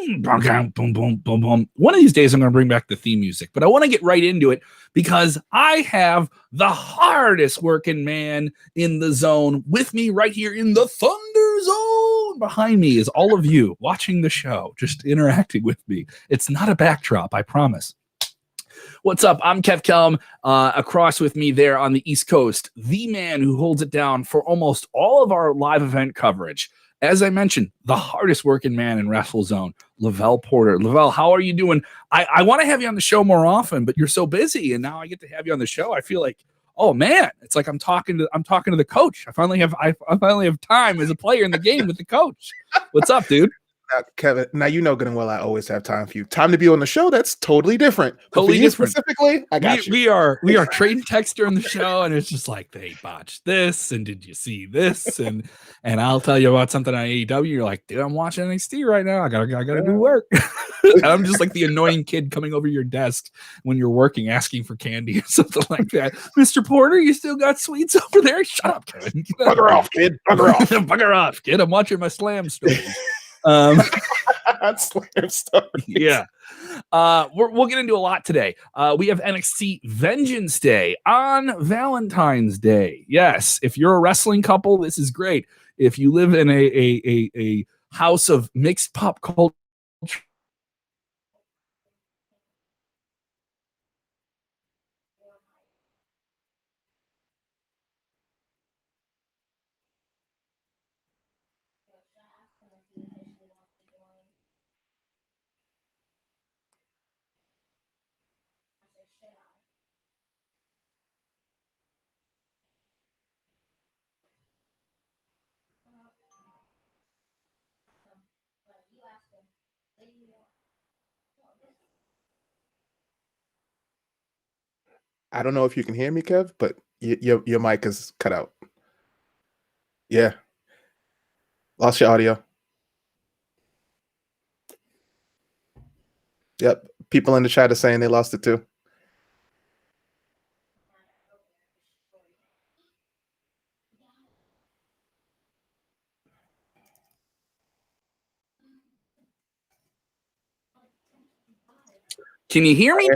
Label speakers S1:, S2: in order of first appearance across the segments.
S1: boom, boom, boom, boom, boom. One of these days I'm going to bring back the theme music, but I want to get right into it because I have the hardest working man in the zone with me right here in the Thunder Zone. Behind me is all of you watching the show, just interacting with me. It's not a backdrop, I promise. What's up? I'm Kev Kellam. Across with me there on the East Coast, the man who holds it down for almost all of our live event coverage. As I mentioned, the hardest working man in WrestleZone, Lovell Porter. Lovell, how are you doing? I want to have you on the show more often, but you're so busy, and now I get to have you on the show. I feel like, oh man, it's like I'm talking to the coach. I finally have time as a player in the game with the coach. What's up, dude?
S2: Kevin, now you know good and well I always have time for you. Time to be on the show, that's totally different.
S1: Totally different.
S2: Specifically, I got you.
S1: We are trading text during the show, and it's just like, they botched this, and did you see this? And I'll tell you about something on AEW. You're like, dude, I'm watching NXT right now. I gotta do work. And I'm just like the annoying kid coming over your desk when you're working, asking for candy or something like that. Mr. Porter, you still got sweets over there? Shut up, Kevin.
S2: Bugger off, kid. Bugger off.
S1: Bugger off, kid. I'm watching my slam story.
S2: Slam story.
S1: Yeah. We'll get into a lot today. We have NXT Vengeance Day on Valentine's Day. Yes, if you're a wrestling couple, this is great. If you live in a house of mixed pop culture,
S2: I don't know if you can hear me, Kev, but your mic is cut out. Yeah. Lost your audio. Yep. People in the chat are saying they lost it too.
S1: can you hear me?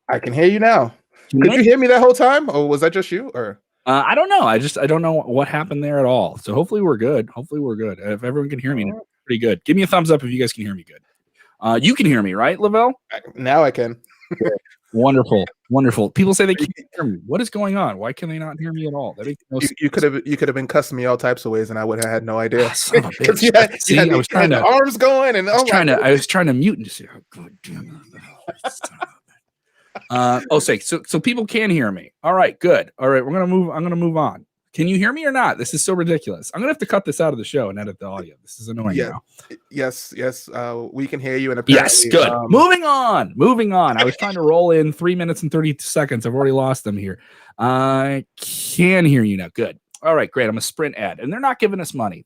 S2: I can hear you now. Could you hear me that whole time, or was that just you? Or
S1: I don't know. I don't know what happened there at all. So hopefully we're good. If everyone can hear me, pretty good. Give me a thumbs up if you guys can hear me good. You can hear me, right, Lovell?
S2: Now I can.
S1: Wonderful. People say they can't hear me. What is going on? Why can they not hear me at all? That makes no sense.
S2: You could have been cussing me all types of ways, and I would have had no idea.
S1: Son of a bitch.
S2: I was trying to arms going, and
S1: I was trying to mute and just say, oh, God damn it. So people can hear me. All right, good. All right, I'm gonna move on. Can you hear me or not? This is so ridiculous. I'm gonna have to cut this out of the show and edit the audio. This is annoying now.
S2: Yes. We can hear you. And
S1: yes, good. Moving on. I was trying to roll in 3 minutes and 30 seconds. I've already lost them here. I can hear you now. Good. All right, great. I'm a sprint ad, and they're not giving us money.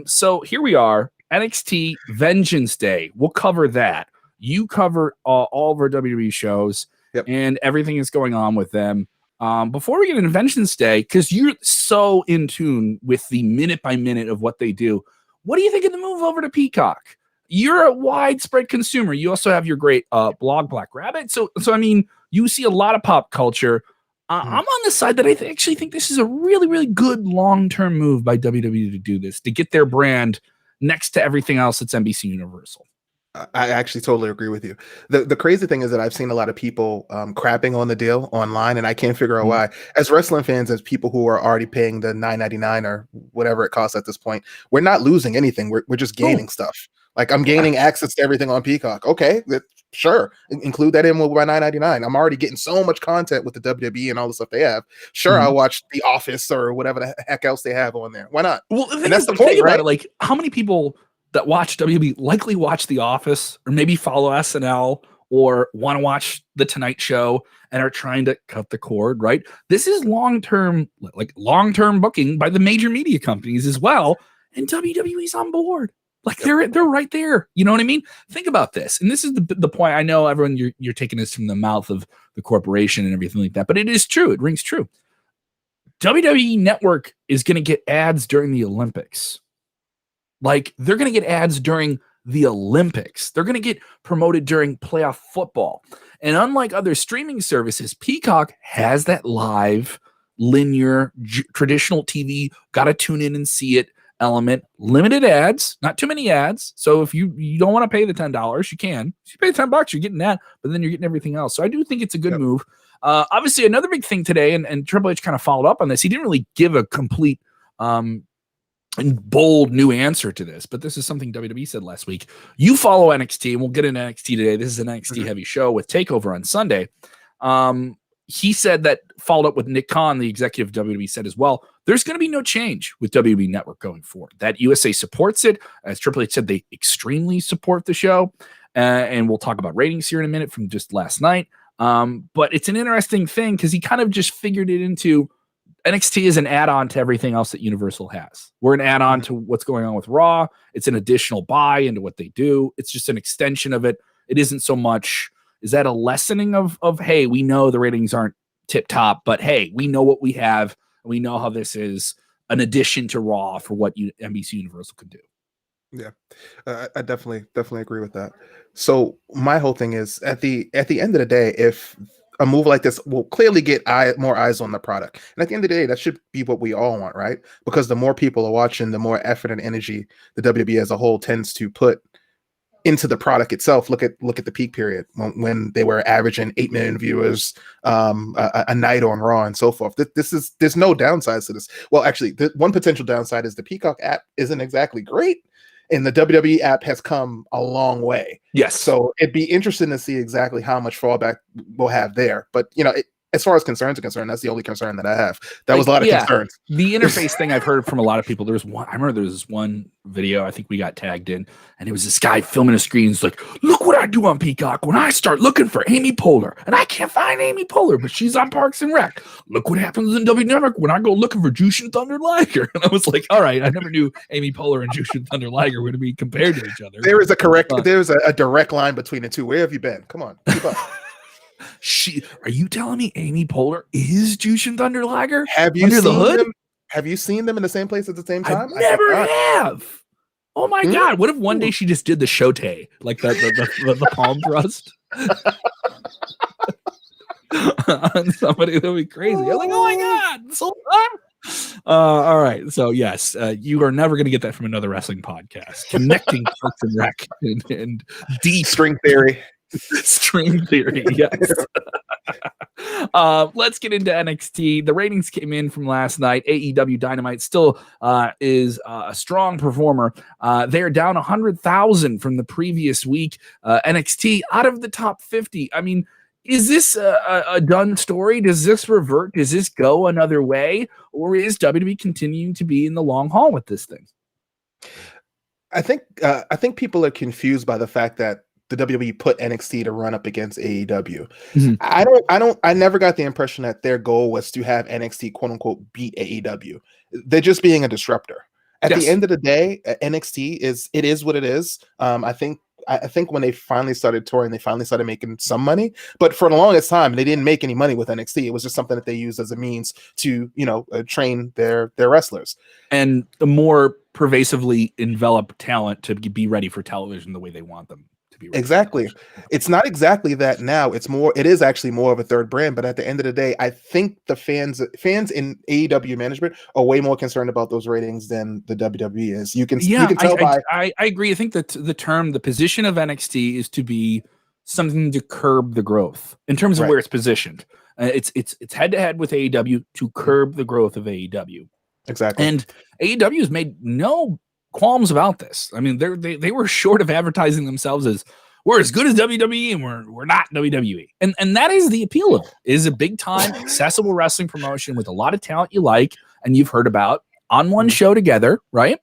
S1: So here we are. NXT Vengeance Day. We'll cover that. You cover all of our WWE shows and everything that's going on with them. Before we get into Vengeance Day, because you're so in tune with the minute by minute of what they do, what do you think of the move over to Peacock? You're a widespread consumer. You also have your great blog, Black Rabbit. So I mean, you see a lot of pop culture. I'm on the side that I actually think this is a really, really good long-term move by WWE to do this, to get their brand next to everything else that's NBC Universal.
S2: I actually totally agree with you. The crazy thing is that I've seen a lot of people crapping on the deal online, and I can't figure out why. As wrestling fans, as people who are already paying the $9.99 or whatever it costs at this point, we're not losing anything. We're just gaining stuff. Like, I'm gaining access to everything on Peacock. Okay, sure, include that in with my $9.99. I'm already getting so much content with the WWE and all the stuff they have. Sure, I'll watch The Office or whatever the heck else they have on there. Why not?
S1: Well, that's the point, right? Like, how many people that watch WWE likely watch The Office or maybe follow SNL or want to watch The Tonight Show and are trying to cut the cord, right? This is long-term booking by the major media companies as well, and WWE's on board. Like, they're right there. You know what I mean? Think about this. And this is the point. I know everyone, you're taking this from the mouth of the corporation and everything like that, but it is true. It rings true. WWE Network is going to get ads during the Olympics. Like, they're going to get ads during the Olympics. They're going to get promoted during playoff football. And unlike other streaming services, Peacock has that live, linear, traditional TV, got to tune in and see it element, limited ads, not too many ads. So if you don't want to pay the $10, you can. If you pay $10, you're getting that, but then you're getting everything else. So I do think it's a good move. Obviously, another big thing today, and Triple H kind of followed up on this. He didn't really give a complete and bold new answer to this, but this is something WWE said last week. You follow NXT, and we'll get into NXT today. This is an NXT heavy show with TakeOver on Sunday. He said that, followed up with Nick Khan, the executive of WWE, said as well, there's going to be no change with WWE Network going forward. That USA supports it. As Triple H said, they extremely support the show. And we'll talk about ratings here in a minute from just last night. But it's an interesting thing because he kind of just figured it into NXT is an add-on to everything else that Universal has. We're an add-on to what's going on with Raw. It's an additional buy into what they do. It's just an extension of it. It isn't so much, is that a lessening of hey, we know the ratings aren't tip-top, but hey, we know what we have. And we know how this is an addition to Raw for what NBC Universal could do.
S2: Yeah, I definitely agree with that. So my whole thing is at the end of the day, if a move like this will clearly get more eyes on the product, and at the end of the day, that should be what we all want, right? Because the more people are watching, the more effort and energy the WWE as a whole tends to put into the product itself. Look at the peak period when they were averaging 8 million viewers a night on Raw and so forth. There's no downsides to this. Well, actually, the one potential downside is the Peacock app isn't exactly great. And the WWE app has come a long way.
S1: Yes.
S2: So it'd be interesting to see exactly how much fallback we'll have there. But, as far as concerns are concerned, that's the only concern that I have. That was a lot of concerns.
S1: The interface thing I've heard from a lot of people. I remember there was this one video I think we got tagged in, and it was this guy filming a screen. He's like, look what I do on Peacock when I start looking for Amy Poehler, and I can't find Amy Poehler, but she's on Parks and Rec. Look what happens in WWE Network when I go looking for Jushin Thunder Liger. And I was like, all right, I never knew Amy Poehler and Jushin Thunder Liger were going to be compared to each other.
S2: There's a direct line between the two. Where have you been? Come on, keep up.
S1: Are you telling me Amy Poehler is Jushin Thunder Liger?
S2: Have you seen them? Have you seen them in the same place at the same time?
S1: I never have. Oh my God! What if one day she just did the shote, like the palm thrust on somebody? That'd be crazy. I'm like, oh my God! So all right. So yes, you are never going to get that from another wrestling podcast. Connecting Parks and Rec and deep
S2: string theory.
S1: String theory, yes. Let's get into NXT. The ratings came in from last night. AEW Dynamite still is a strong performer. They're down 100,000 from the previous week. NXT out of the top 50. I mean, is this a done story? Does this revert? Does this go another way? Or is WWE continuing to be in the long haul with this thing?
S2: I think people are confused by the fact that the WWE put NXT to run up against AEW. Mm-hmm. I never got the impression that their goal was to have NXT quote unquote beat AEW. They're just being a disruptor. At the end of the day, NXT is what it is. I think when they finally started touring, they finally started making some money. But for the longest time, they didn't make any money with NXT. It was just something that they used as a means to, train their wrestlers.
S1: And the more pervasively envelop talent to be ready for television the way they want them.
S2: Exactly. It's not exactly that now. It is actually more of a third brand, but at the end of the day, I think the fans in AEW management are way more concerned about those ratings than the WWE is. You can tell
S1: I agree. I think that the position of NXT is to be something to curb the growth in terms of where it's positioned. It's head to head with AEW to curb the growth of AEW.
S2: Exactly.
S1: And AEW has made no qualms about this. I mean, they were short of advertising themselves as we're as good as WWE and we're not WWE. And that is the appeal of it. It is a big time accessible wrestling promotion with a lot of talent you like and you've heard about on one show together, right?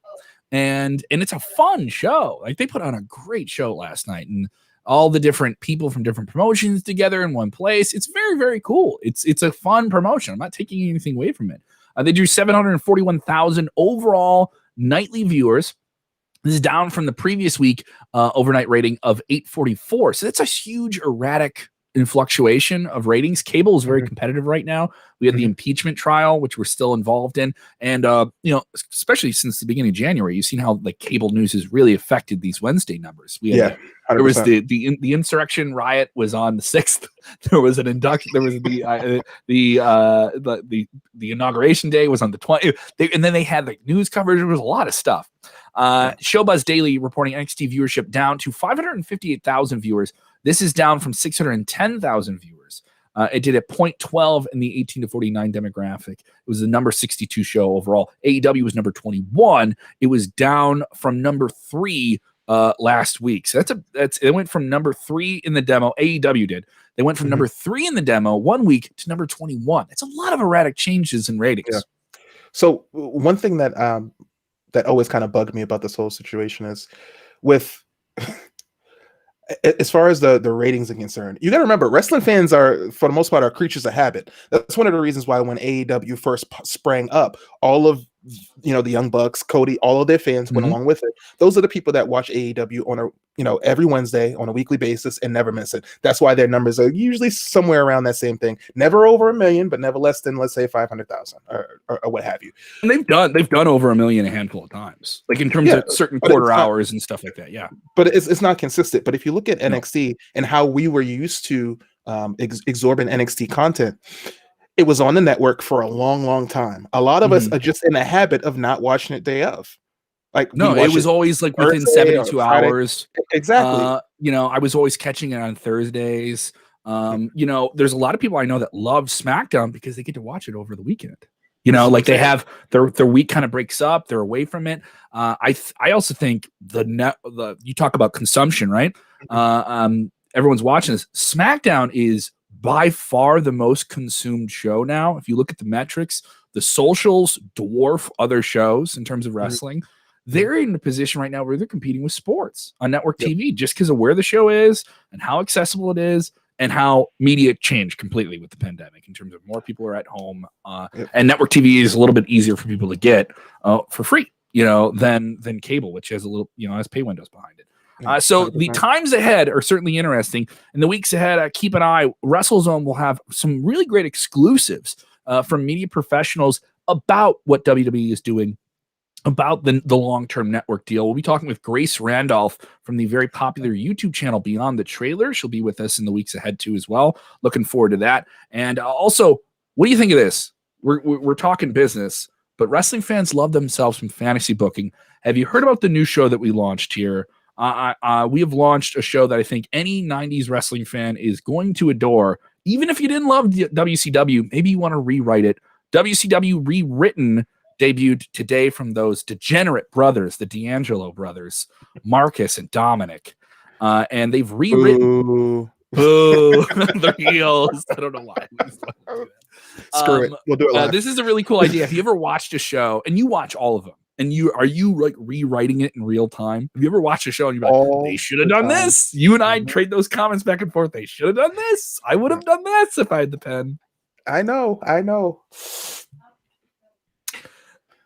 S1: And it's a fun show. Like they put on a great show last night and all the different people from different promotions together in one place. It's very, very cool. It's a fun promotion. I'm not taking anything away from it. They drew 741,000 overall nightly viewers. This is down from the previous week overnight rating of 844. So that's a huge erratic in fluctuation of ratings. Cable is very competitive right now. We had the impeachment trial, which we're still involved in. And, especially since the beginning of January, you've seen how like cable news has really affected these Wednesday numbers. We had there was the insurrection riot was on the 6th. There was an induction. There was the inauguration day was on the 20th. And then they had like news coverage. There was a lot of stuff. Showbuzz Daily reporting NXT viewership down to 558,000 viewers. This is down from 610,000 viewers. It did at 0.12 in the 18 to 49 demographic. It was the number 62 show overall. AEW was number 21. It was down from number 3 last week. So it went from number 3 in the demo. AEW did. They went from number 3 in the demo 1 week to number 21. It's a lot of erratic changes in ratings.
S2: Yeah. So one thing that that always kind of bugged me about this whole situation is with as far as the ratings are concerned, you got to remember wrestling fans are, for the most part, are creatures of habit. That's one of the reasons why when AEW first sprang up, all of the Young Bucks, Cody, all of their fans went along with it. Those are the people that watch AEW on a every Wednesday on a weekly basis and never miss it. That's why their numbers are usually somewhere around that same thing. Never over 1 million, but never less than, let's say, 500,000 or what have you.
S1: And they've done over 1 million a handful of times, like in terms of certain quarter hours and stuff like that. Yeah,
S2: but it's not consistent. But if you look at NXT and how we were used to exorbitant NXT content, it was on the network for a long, long time. A lot of us are just in the habit of not watching it day of. Like,
S1: no, it was always like within 72 hours.
S2: Exactly.
S1: I was always catching it on Thursdays. There's a lot of people I know that love SmackDown because they get to watch it over the weekend. Like they have their week kind of breaks up. They're away from it. I also think you talk about consumption, right? Everyone's watching this. SmackDown is by far the most consumed show now. If you look at the metrics, the socials dwarf other shows in terms of wrestling. They're in a position right now where they're competing with sports on network TV just because of where the show is and how accessible it is and how media changed completely with the pandemic in terms of more people are at home. And network TV is a little bit easier for people to get for free, than cable, which has a little, has pay windows behind it. So the times ahead are certainly interesting. In the weeks ahead, keep an eye. WrestleZone will have some really great exclusives from media professionals about what WWE is doing, about the long-term network deal. We'll be talking with Grace Randolph from the very popular YouTube channel Beyond the Trailer. She'll be with us in the weeks ahead too as well. Looking forward to that. And also, what do you think of this? We're talking business, but wrestling fans love themselves some fantasy booking. Have you heard about the new show that we launched here? We have launched a show that I think any 90s wrestling fan is going to adore. Even if you didn't love WCW, maybe you want to rewrite it. WCW Rewritten debuted today from those degenerate brothers, the D'Angelo brothers, Marcus and Dominic. And they've rewritten the heels. I don't know why.
S2: Screw it. We'll do it live.
S1: This is a really cool idea. Have you ever watched a show, and you watch all of them, and are you like rewriting it in real time? Have you ever watched a show and you're like, they should have done this? You and I trade those comments back and forth. They should have done this. I would have done this if I had the pen.
S2: I know.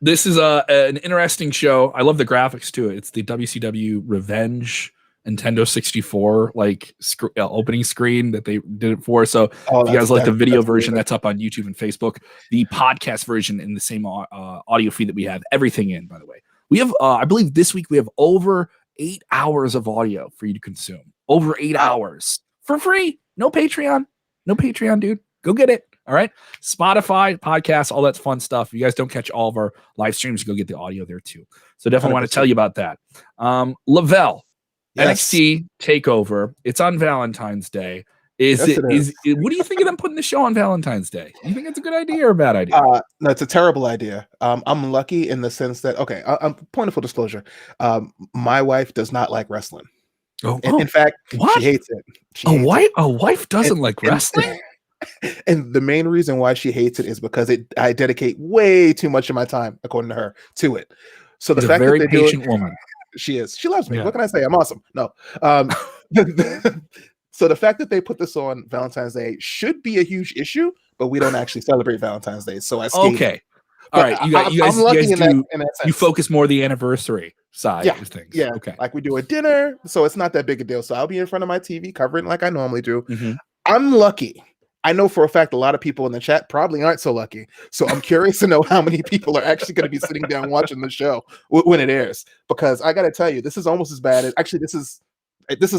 S1: This is an interesting show. I love the graphics to it. It's the WCW Revenge Nintendo 64 opening screen that they did it for. So if you guys like the video version, that's up on YouTube and Facebook. The podcast version in the same audio feed that we have everything in, by the way. We have, I believe this week we have over 8 hours of audio for you to consume. Over 8 hours for free. No Patreon, dude. Go get it. All right. Spotify, podcasts, all that fun stuff. If you guys don't catch all of our live streams, go get the audio there too. So definitely 100%. Want to tell you about that. Lovell, NXT Takeover. It's on Valentine's Day. What do you think of them putting the show on Valentine's Day? You think it's a good idea or a bad idea?
S2: No, it's a terrible idea. I'm lucky in the sense that, point of full disclosure. My wife does not like wrestling. In fact,
S1: what?
S2: She hates it.
S1: A wife doesn't like wrestling?
S2: And the main reason why she hates it is because I dedicate way too much of my time, according to her, to it. So the fact
S1: very
S2: that they
S1: patient woman.
S2: She is. She loves me. Yeah. What can I say? I'm awesome. No. So the fact that they put this on Valentine's Day should be a huge issue, but we don't actually celebrate Valentine's Day. So
S1: okay. All right. You guys focus more the anniversary side of things.
S2: Yeah.
S1: Okay.
S2: Like we do a dinner, so it's not that big a deal. So I'll be in front of my TV covering like I normally do. I'm lucky. I know for a fact a lot of people in the chat probably aren't so lucky. So I'm curious to know how many people are actually going to be sitting down watching the show when it airs. Because I got to tell you, this is almost as bad as actually this is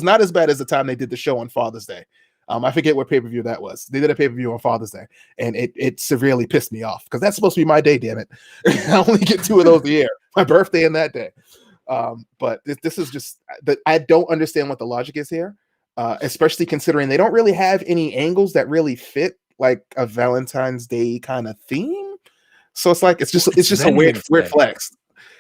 S2: not as bad as the time they did the show on Father's Day. I forget what pay-per-view that was. They did a pay-per-view on Father's Day, and it severely pissed me off because that's supposed to be my day. Damn it, I only get 2 of those a year, my birthday and that day. But this is just that I don't understand what the logic is here. Especially considering they don't really have any angles that really fit like a Valentine's Day kind of theme. So it's like it's just a weird flex.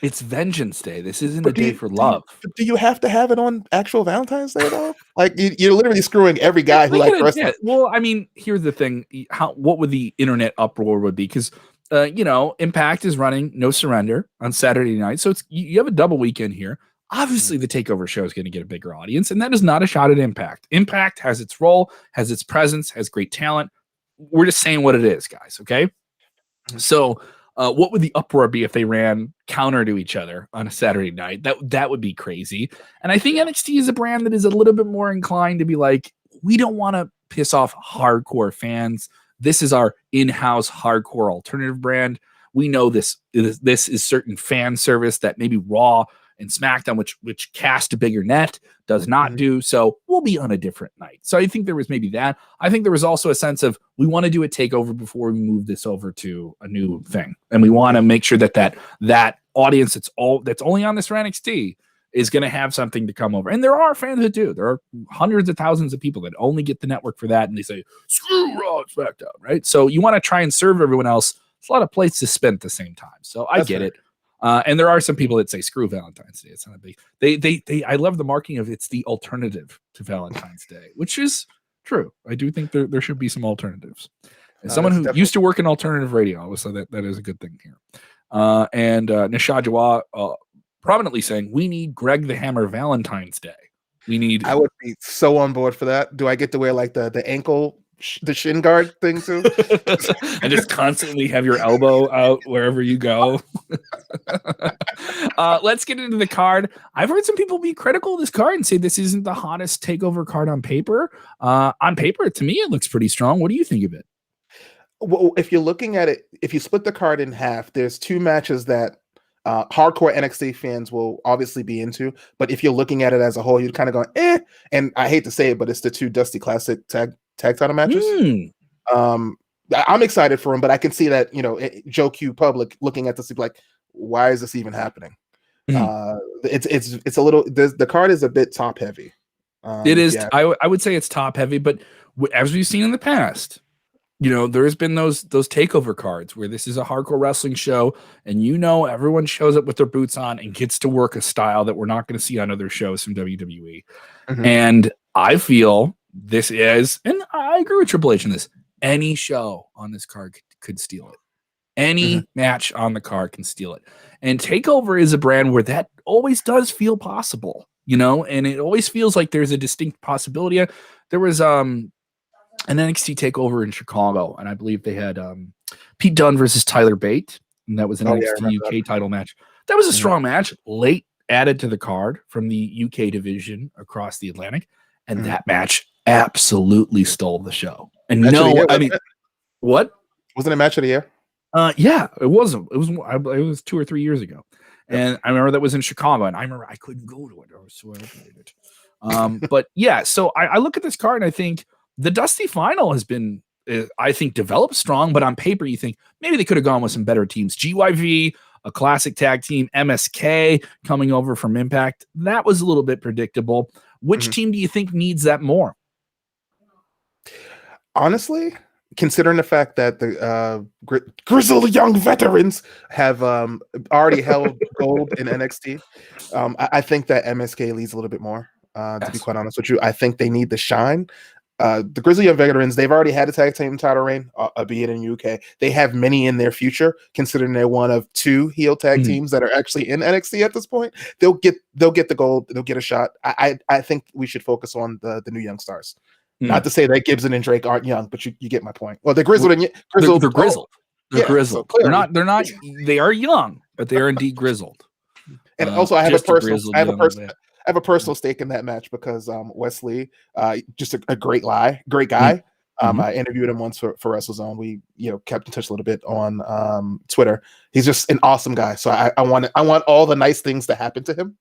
S1: It's Vengeance Day. This isn't a day for love.
S2: Do you have to have it on actual Valentine's Day though? Like you're literally screwing every guy who likes wrestling.
S1: Well, I mean, here's the thing: what would the internet uproar would be? Because Impact is running No Surrender on Saturday night, so it's you have a double weekend here. Obviously, the Takeover show is going to get a bigger audience, and that is not a shot at Impact. Impact has its role, has its presence, has great talent. We're just saying what it is, guys, okay? So what would the uproar be if they ran counter to each other on a Saturday night? That would be crazy. And I think NXT is a brand that is a little bit more inclined to be like, we don't want to piss off hardcore fans. This is our in-house hardcore alternative brand. We know this is certain fan service that maybe Raw and SmackDown, which cast a bigger net, does not do. So we'll be on a different night. So I think there was maybe that. I think there was also a sense of we want to do a takeover before we move this over to a new thing, and we want to make sure that audience that's only on this for NXT is going to have something to come over. And there are fans that do. There are hundreds of thousands of people that only get the network for that, and they say screw Raw and SmackDown, right? So you want to try and serve everyone else. It's a lot of plates to spin at the same time. So I get it. And there are some people that say screw Valentine's Day. It's not a big. I love the marking of it's the alternative to Valentine's Day, which is true. I do think there should be some alternatives. As someone who used to work in alternative radio, I would say that is a good thing here. And Nishad Jiwa prominently saying we need Greg the Hammer Valentine's Day. I would
S2: be so on board for that. Do I get to wear like the ankle? The shin guard thing too,
S1: and just constantly have your elbow out wherever you go. Let's get into the card. I've heard some people be critical of this card and say this isn't the hottest takeover card on paper. On paper, to me, it looks pretty strong. What do you think of it?
S2: Well, if you're looking at it, if you split the card in half, there's 2 matches that hardcore NXT fans will obviously be into. But if you're looking at it as a whole, you'd kind of go, eh. And I hate to say it, but it's the 2 Dusty Classic tag title matches. I'm excited for him, but I can see that Joe Q public looking at this like, why is this even happening? It's a little. The card is a bit top heavy.
S1: It is. Yeah. I would say it's top heavy, but as we've seen in the past, there's been those takeover cards where this is a hardcore wrestling show, and everyone shows up with their boots on and gets to work a style that we're not going to see on other shows from WWE. And I feel this is, and I agree with Triple H in this, any show on this card could steal it. Any match on the card can steal it. And TakeOver is a brand where that always does feel possible, and it always feels like there's a distinct possibility. There was an NXT TakeOver in Chicago, and I believe they had Pete Dunne versus Tyler Bate, and that was an NXT UK title match. That was a strong match, late added to the card from the UK division across the Atlantic, and that match absolutely stole the show. And what?
S2: Wasn't it a match of the year?
S1: Yeah, it wasn't. It was 2 or 3 years ago, and I remember that was in Chicago, and I remember I couldn't go to it. I was so aggravated. But yeah, so I look at this card and I think the Dusty Final has been, I think, developed strong, but on paper you think maybe they could have gone with some better teams. GYV, a classic tag team, MSK coming over from Impact. That was a little bit predictable. Which team do you think needs that more?
S2: Honestly, considering the fact that the grizzled young veterans have already held gold in NXT, I think that MSK leads a little bit more. To be quite honest with you, I think they need the shine. The grizzled young veterans, they've already had a tag team title reign, albeit in UK. They have many in their future, considering they're one of 2 heel tag teams that are actually in NXT at this point. They'll get the gold. They'll get a shot. I think we should focus on the new young stars. Not to say that Gibson and Drake aren't young, but you get my point. Well, they're grizzled and grizzled.
S1: They're grizzled. They're grizzled. So they're not. They are young, but they are indeed grizzled.
S2: And also, I have a have a personal stake in that match because Wesley, just a great guy. I interviewed him once for WrestleZone. We kept in touch a little bit on Twitter. He's just an awesome guy. So I want all the nice things to happen to him.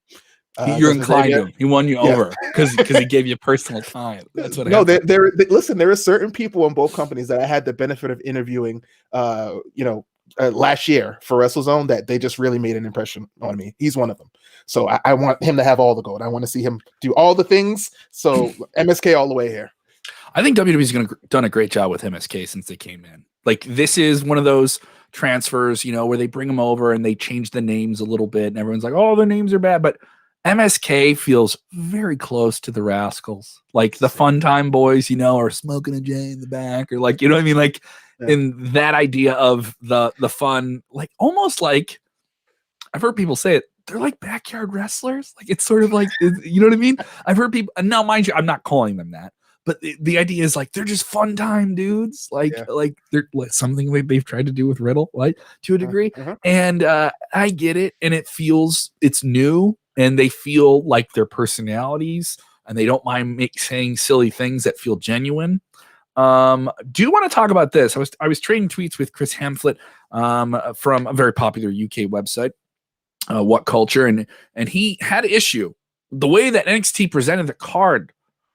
S1: You're inclined to him. He won you over because he gave you personal time. That's what happened.
S2: Listen, there are certain people in both companies that I had the benefit of interviewing last year for WrestleZone that they just really made an impression on me. He's one of them. So I want him to have all the gold. I want to see him do all the things. So MSK all the way here.
S1: I think WWE's done a great job with MSK since they came in. Like, this is one of those transfers, where they bring them over and they change the names a little bit and everyone's like, oh, the names are bad. But MSK feels very close to the Rascals, like the Fun Time Boys, or smoking a J in the back, or like, what I mean? Like, in that idea of the fun, like almost like I've heard people say it, they're like backyard wrestlers. Like, it's sort of like, you know what I mean? I've heard people, and now mind you, I'm not calling them that, but the idea is like, they're just fun time dudes. Like they're like something they've tried to do with Riddle, like to a degree. And I get it. And it's new. And they feel like their personalities, and they don't mind saying silly things that feel genuine. Do you want to talk about this? I was trading tweets with Chris Hamflett from a very popular UK website, What Culture, and he had an issue the way that NXT presented the card.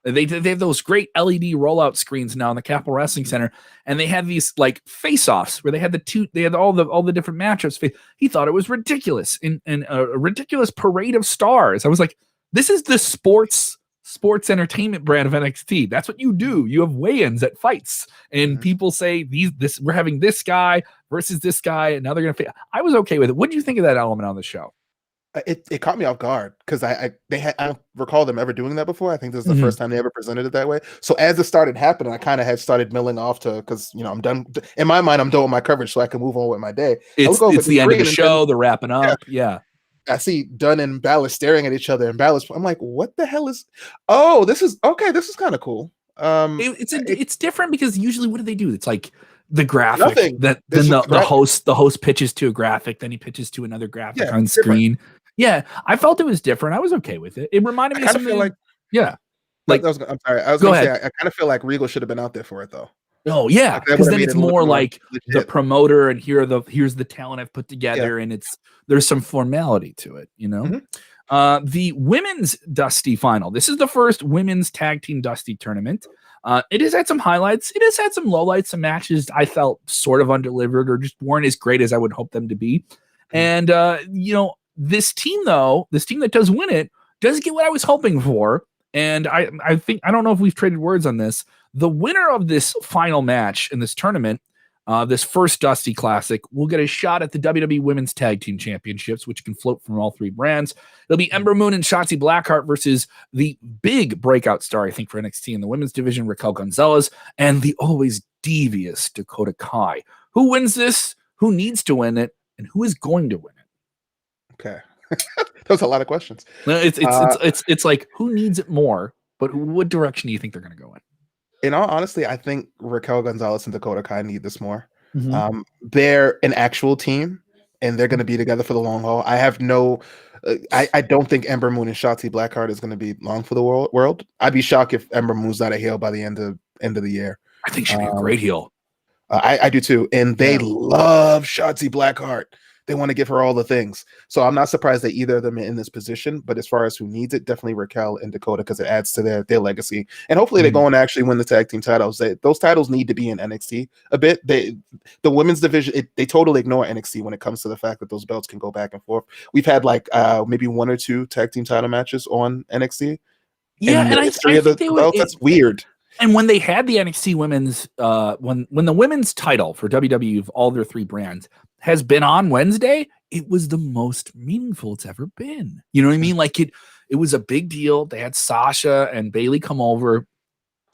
S1: They have those great LED rollout screens now in the Capitol Wrestling Center, and they had these like face-offs where they had all the different matchups. He thought it was ridiculous and a ridiculous parade of stars. I was like, this is the sports entertainment brand of NXT. That's what you do. You have weigh-ins at fights, and people say we're having this guy versus this guy, and now they're gonna. I was okay with it. What do you think of that element on the show?
S2: It caught me off guard because I don't recall them ever doing that before. I think this is the first time they ever presented it that way. So as it started happening, I kind of had started milling off to, because I'm done in my mind. I'm done with my coverage, so I can move on with my day.
S1: It's the end of the show. They're wrapping up. Yeah.
S2: I see Dunne and Balor staring at each other, and Balor's. I'm like, what the hell is? Oh, this is okay. This is kind of cool.
S1: It's different because usually what do they do? It's like the graphic
S2: nothing.
S1: Then the host pitches to a graphic, then he pitches to another graphic on screen. Different. Yeah, I felt it was different. I was okay with it. It reminded me of something. I'm sorry. I was going to say, I kind of
S2: feel like Regal should have been out there for it, though.
S1: Oh yeah, because then it's more like the promoter, and here's the talent I've put together, and there's some formality to it, The women's Dusty final. This is the first women's tag team Dusty tournament. It has had some highlights. It has had some lowlights. Some matches I felt sort of undelivered or just weren't as great as I would hope them to be. And this team that does win it does get what I was hoping for. And I think, I don't know if we've traded words on this. The winner of this final match in this tournament, this first Dusty Classic, will get a shot at the WWE Women's Tag Team Championships, which can float from all three brands. It'll be Moon and Shotzi Blackheart versus the big breakout star, I think, for NXT in the women's division, Raquel Gonzalez, and the always devious Dakota Kai. Who wins this? Who needs to win it? And who is going to win it?
S2: Okay. Those are a lot of questions.
S1: It's like, who needs it more, but what direction do you think they're going to go in?
S2: In all honesty, I think Raquel Gonzalez and Dakota Kai need this more. They're an actual team, and they're going to be together for the long haul. I have I don't think Moon and Shotzi Blackheart is going to be long for the world. I'd be shocked if Moon's not a heel by the end of the year.
S1: I think she'd be a great heel.
S2: I do too, and they love Shotzi Blackheart. They want to give her all the things. So I'm not surprised that either of them are in this position. But as far as who needs it, definitely Raquel and Dakota, because it adds to their legacy. And hopefully they go and actually win the tag team titles. Those titles need to be in NXT a bit. The women's division, they totally ignore NXT when it comes to the fact that those belts can go back and forth. We've had like maybe one or two tag team title matches on NXT.
S1: Yeah, and I think
S2: that's weird.
S1: And when they had the NXT women's, when the women's title for WWE of all their three brands has been on Wednesday, it was the most meaningful it's ever been. You know what I mean? Like it was a big deal. They had Sasha and Bayley come over,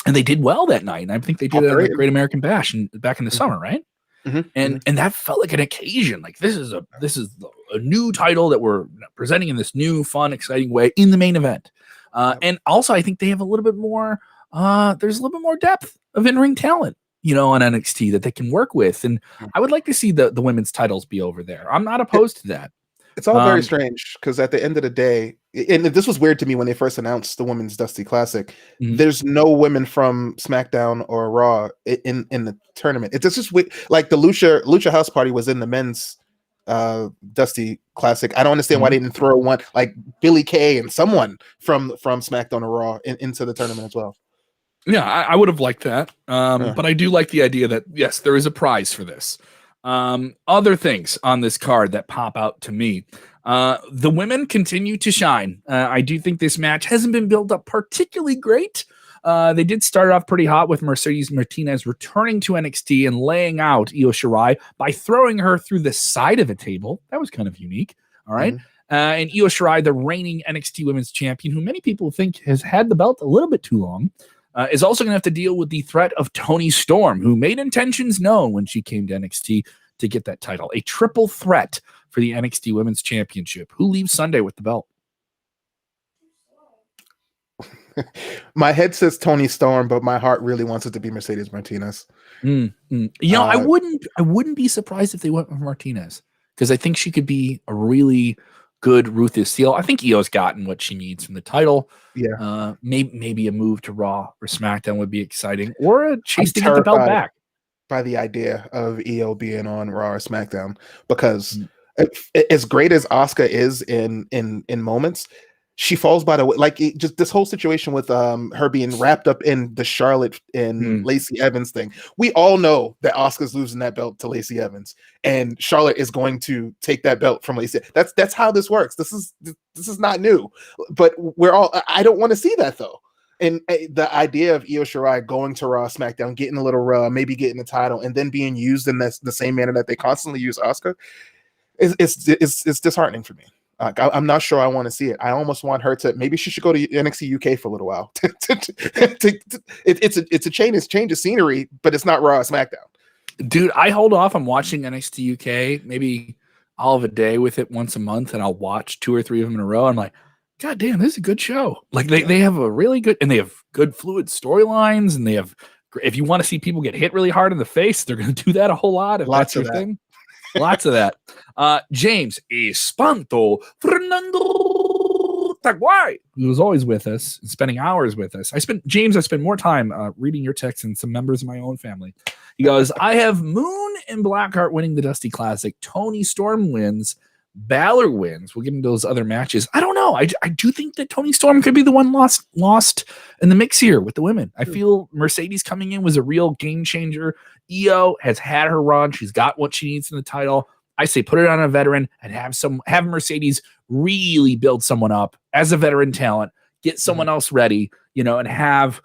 S1: and they did well that night. And I think they did a Great American Bash back in the summer, right? And that felt like an occasion. Like this is a new title that we're presenting in this new, fun, exciting way in the main event. And also, I think they have a little bit more. There's a little bit more depth of in-ring talent, on NXT that they can work with. And I would like to see the women's titles be over there. I'm not opposed to that.
S2: It's all very strange because at the end of the day, and this was weird to me when they first announced the Women's Dusty Classic.
S1: Mhm.
S2: There's no women from SmackDown or Raw in the tournament. It's just like the Lucha House Party was in the men's Dusty Classic. I don't understand why they didn't throw one like Billy Kay and someone from SmackDown or Raw into the tournament as well.
S1: Yeah, I would have liked that. But I do like the idea that, yes, there is a prize for this. Other things on this card that pop out to me. The women continue to shine. I do think this match hasn't been built up particularly great. They did start off pretty hot with Mercedes Martinez returning to NXT and laying out Io Shirai by throwing her through the side of a table. That was kind of unique. All right. And Io Shirai, the reigning NXT Women's Champion, who many people think has had the belt a little bit too long, is also going to have to deal with the threat of Toni Storm, who made intentions known when she came to NXT to get that title. A triple threat for the NXT Women's Championship. Who leaves Sunday with the belt?
S2: My head says Toni Storm, but my heart really wants it to be Mercedes Martinez.
S1: You know, I wouldn't be surprised if they went with Martinez, because I think she could be a really good Ruthless Steel. I think Io's gotten what she needs from the title.
S2: Yeah.
S1: Maybe a move to Raw or SmackDown would be exciting, or a chase to get the belt back.
S2: By the idea of Io being on Raw or SmackDown, because as great as Asuka is in moments, she falls by the way. Like just this whole situation with her being wrapped up in the Charlotte and Lacey Evans thing. We all know that Asuka's losing that belt to Lacey Evans, and Charlotte is going to take that belt from Lacey. That's how this works. This is not new, but I don't want to see that though. And the idea of Io Shirai going to Raw, SmackDown, getting a little maybe getting the title, and then being used in the same manner that they constantly use Asuka, is disheartening for me. I'm not sure I want to see it. I almost want her to. Maybe she should go to NXT UK for a little while. It's a change of scenery, but it's not Raw or SmackDown.
S1: Dude, I hold off on watching NXT UK. Maybe I'll have a day with it once a month, and I'll watch 2 or 3 of them in a row. I'm like, God damn, this is a good show. Like they have a really good, and they have good fluid storylines, and they have. If you want to see people get hit really hard in the face, they're going to do that a whole lot. If
S2: Lots
S1: that's your thing. Lots of that. James Espanto Fernando Tagoai, who was always with us, spending hours with us. I spent more time reading your texts than some members of my own family. He goes, I have Moon and Blackheart winning the Dusty Classic. Toni Storm wins. Balor wins. We'll get into those other matches. I don't know. I do think that Toni Storm could be the one lost in the mix here with the women. I feel Mercedes coming in was a real game changer. Io has had her run. She's got what she needs in the title. I say put it on a veteran and have Mercedes really build someone up as a veteran talent, get someone else ready, and have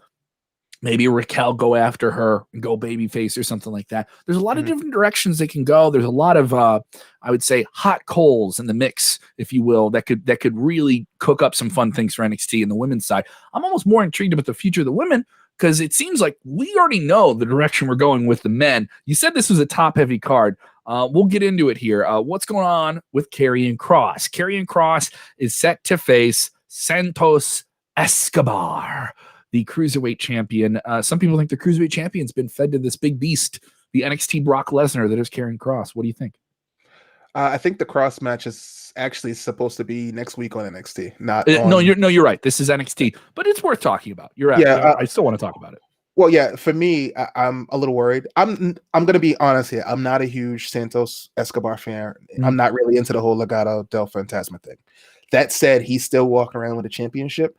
S1: maybe Raquel go after her and go babyface or something like that. There's a lot of different directions they can go. There's a lot of, I would say, hot coals in the mix, if you will, that could really cook up some fun things for NXT and the women's side. I'm almost more intrigued about the future of the women, because it seems like we already know the direction we're going with the men. You said this was a top-heavy card. We'll get into it here. What's going on with Karrion Kross? Karrion Kross is set to face Santos Escobar, the Cruiserweight champion. Some people think the Cruiserweight champion's been fed to this big beast, the NXT Brock Lesnar that is Karrion Kross. What do you think?
S2: I think the Cross match is actually supposed to be next week on NXT.
S1: No, you're right. This is NXT, but it's worth talking about. You're right. Yeah, I still want to talk about it.
S2: Well, yeah, for me, I'm a little worried. I'm going to be honest here. I'm not a huge Santos Escobar fan. I'm not really into the whole Legado del Fantasma thing. That said, he's still walking around with a championship.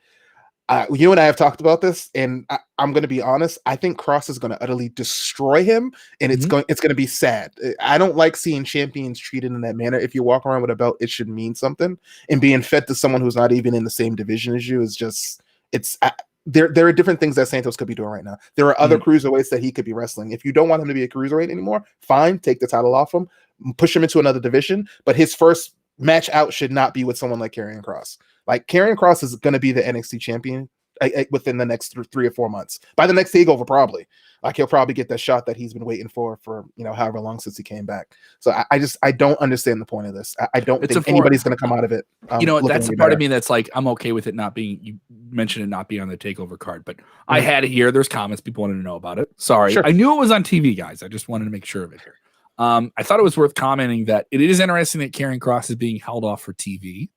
S2: You and I have talked about this, and I'm going to be honest. I think Kross is going to utterly destroy him, and it's going to be sad. I don't like seeing champions treated in that manner. If you walk around with a belt, it should mean something. And being fed to someone who's not even in the same division as you is just there are different things that Santos could be doing right now. There are other cruiserweights that he could be wrestling. If you don't want him to be a cruiserweight anymore, fine, take the title off him, push him into another division. But his first match out should not be with someone like Karrion Kross. Like Karrion Kross is going to be the NXT champion within the next 3 or 4 months. By the next takeover, probably. Like he'll probably get that shot that he's been waiting for however long since he came back. So I don't understand the point of this. I don't think anybody's going to come out of it.
S1: That's the part of me that's like, I'm okay with it not being, you mentioned it not being on the takeover card, but I had it here. There's comments. People wanted to know about it. Sorry. Sure. I knew it was on TV, guys. I just wanted to make sure of it here. I thought it was worth commenting that it is interesting that Karrion Kross is being held off for TV.